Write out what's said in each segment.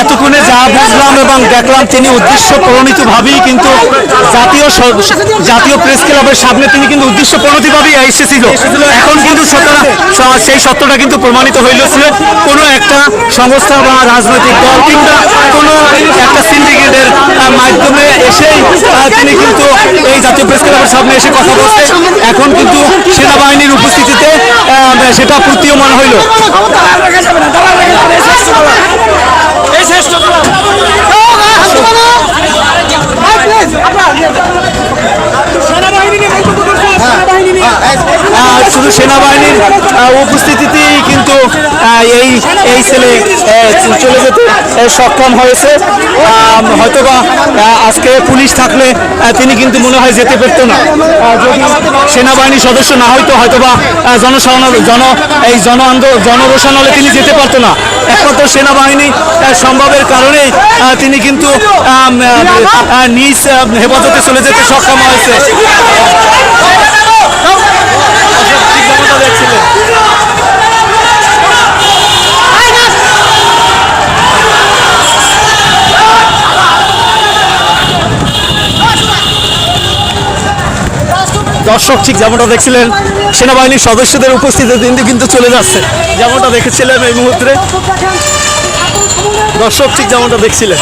এতক্ষণে যা বুঝলাম এবং দেখলাম তিনি উদ্দেশ্য প্রণীতভাবেই কিন্তু জাতীয় প্রেস ক্লাবের সামনে তিনি কিন্তু উদ্দেশ্য প্রণীতভাবেই এসেছিল। এখন কিন্তু সেই সত্যটা কিন্তু প্রমাণিত হইলেছিল কোনো একটা সংস্থা বা রাজনৈতিক দল কিংবা কোনো একটা সিন্ডিকেটের মাধ্যমে এসেই তিনি কিন্তু এই জাতীয় প্রেস ক্লাবের সামনে এসে কথা বলছে। এখন কিন্তু সেনাবাহিনীর উপস্থিতিতে সেটা প্রতীয়মান হইল। শুধু সেনাবাহিনীর উপস্থিতিতেই কিন্তু এই ছেলে চলে যেতে সক্ষম হয়েছে। হয়তোবা আজকে পুলিশ থাকলে তিনি কিন্তু মনে হয় যেতে পারত না। যদি সেনাবাহিনীর সদস্য না হয়তো হয়তোবা জনরোষণ হলে তিনি যেতে পারতো না। একমাত্র সেনাবাহিনী সম্ভবের কারণে তিনি কিন্তু নিজ হেফাজতে চলে যেতে সক্ষম হয়েছে। দর্শক ঠিক যেমনটা দেখছিলেন সেনাবাহিনীর সদস্যদের উপস্থিতিতে কিন্তু চলে যাচ্ছে, যেমনটা দেখেছিলেন এই মুহূর্তে। দর্শক ঠিক যেমনটা দেখছিলেন।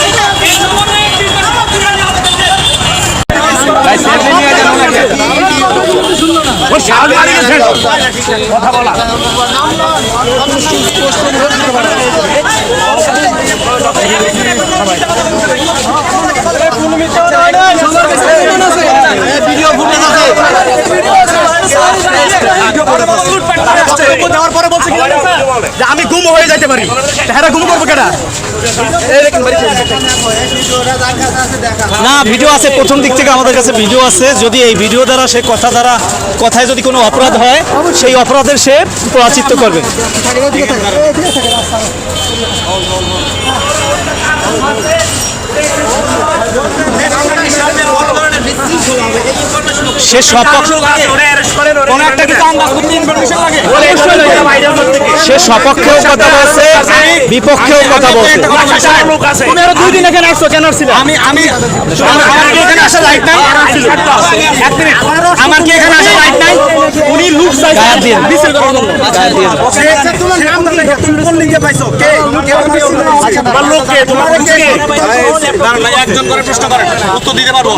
আমি গুম হয়ে যাইতে পারি, গুম করবো কেটা? না, ভিডিও আছে, প্রথম দিক থেকে আমাদের কাছে ভিডিও আছে। যদি এই ভিডিও দ্বারা সে কথায় যদি কোনো অপরাধ হয় সেই অপরাধের সে প্রায়শ্চিত্ত করবে। সে সপক্ষেও কথা বলছে, বিপক্ষেও কথা বলছে। দুই দিন এখানে আসছো, কেন আসছিল? আমার কি এখানে আসা রাইট নাই? উনি লুক একজন করে প্রশ্ন করেন, উত্তর দিতে পারবো।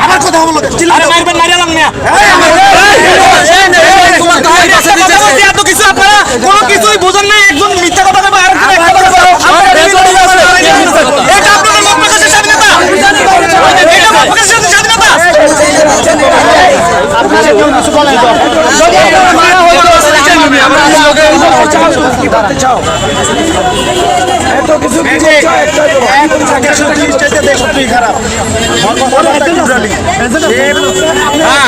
আমার কথা বলো, মারবেন, মারিয়ালাম না। এত কিছু আপনারা কোনো কিছুই বোঝেন না। একজন মিথ্যা কথা বলবে, আরেকজন একটা কথা বলবে। এটা আপনাদের মত প্রকাশের স্বাধীনতা, এটা মত প্রকাশের স্বাধীনতা। আপনারা কেউ কিছু বলেন না। কি বলতে চাও? এত কিছু খারাপ।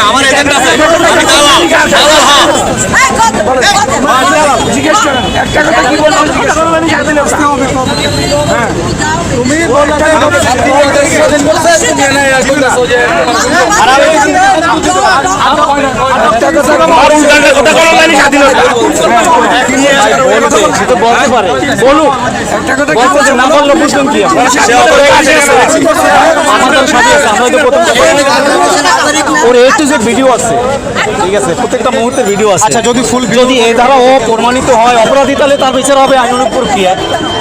আমার এজেন্ট আছে, জিজ্ঞেস করেন একটা কথা কি বলবো? তুমি বলতে পারে, বলুক একটা কথা না বললে বুঝবেন কি? ওর এ টু জেড ভিডিও আছে, ঠিক আছে, প্রত্যেকটা মুহূর্তের ভিডিও আছে। আচ্ছা, যদি এ দ্বারা ও প্রমাণিত হয় অপরাধী, তাহলে তার বিচার হবে আইনানুগ প্রক্রিয়া।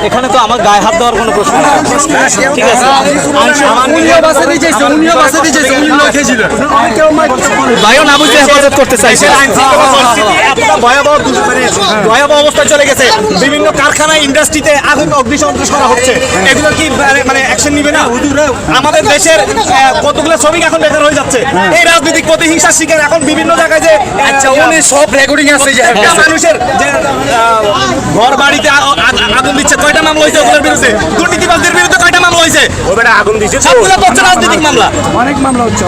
এখানে তো আমার গায়ে হাত দেওয়ার কোনো প্রশ্ন নেই, ঠিক আছে? ভাইও না বুঝে হেফাজত করতে চাইছে। ভয়াবহ অবস্থায় চলে গেছে। বিভিন্ন কারখানায়, ইন্ডাস্ট্রিতে আগুন অগ্নিসংযোগ করা হচ্ছে। এগুলো কি মানে অ্যাকশন নিবে না? আমাদের দেশের কতগুলো শ্রমিক এখন বেকার হয়ে যাচ্ছে এই রাজনৈতিক প্রতিহিংসার শিকার। এখন বিভিন্ন জায়গায় যে সব রেকর্ডিং আছে, যে মানুষের যে ঘর বাড়িতে আগুন দিচ্ছে, কয়টা মামলা হয়েছে ওগুলোর বিরুদ্ধে? দুর্নীতিবাজদের বিরুদ্ধে কয়টা মামলা হয়েছে? আগুন দিচ্ছে, সবগুলো হচ্ছে রাজনৈতিক মামলা। অনেক মামলা হচ্ছে,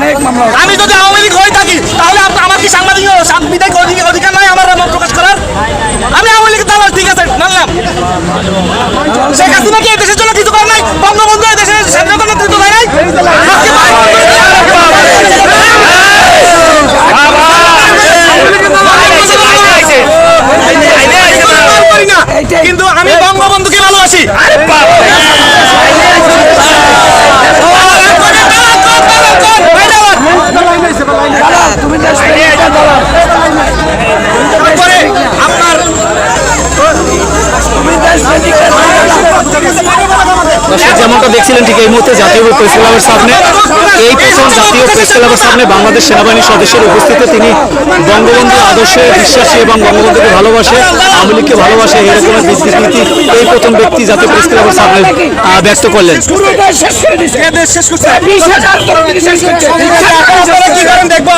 অনেক মামলা। আমি যদি আওয়ামী লীগ হয়ে থাকি, তাহলে আমার কি সাংবাদিক অধিকার নাই আমার মত প্রকাশ করার? আমি আওয়ামী লীগের দালাল, ঠিক আছে, মানলাম। শেখ হাসিনা কি এই দেশের জন্য কিছু করে নাই? বঙ্গবন্ধু এই দেশের স্বাধীনতা নেতৃত্ব দেয় নাই? কিন্তু আমি বঙ্গবন্ধুকে ভালোবাসি। মুহূর্তে জাতীয় প্রেস ক্লাবের সামনে, এই প্রথম জাতীয় প্রেস ক্লাবের সামনে বাংলাদেশ সেনাবাহিনীর সদস্যের উপস্থিতিতে তিনি বঙ্গবন্ধু আদর্শে বিশ্বাসী এবং বঙ্গবন্ধুকে ভালোবাসে, আওয়ামী লীগকে ভালোবাসে, এরকমের বিবৃতি এই প্রথম ব্যক্তি জাতীয় প্রেস ক্লাবের সামনে ব্যক্ত করলেন। দেখবো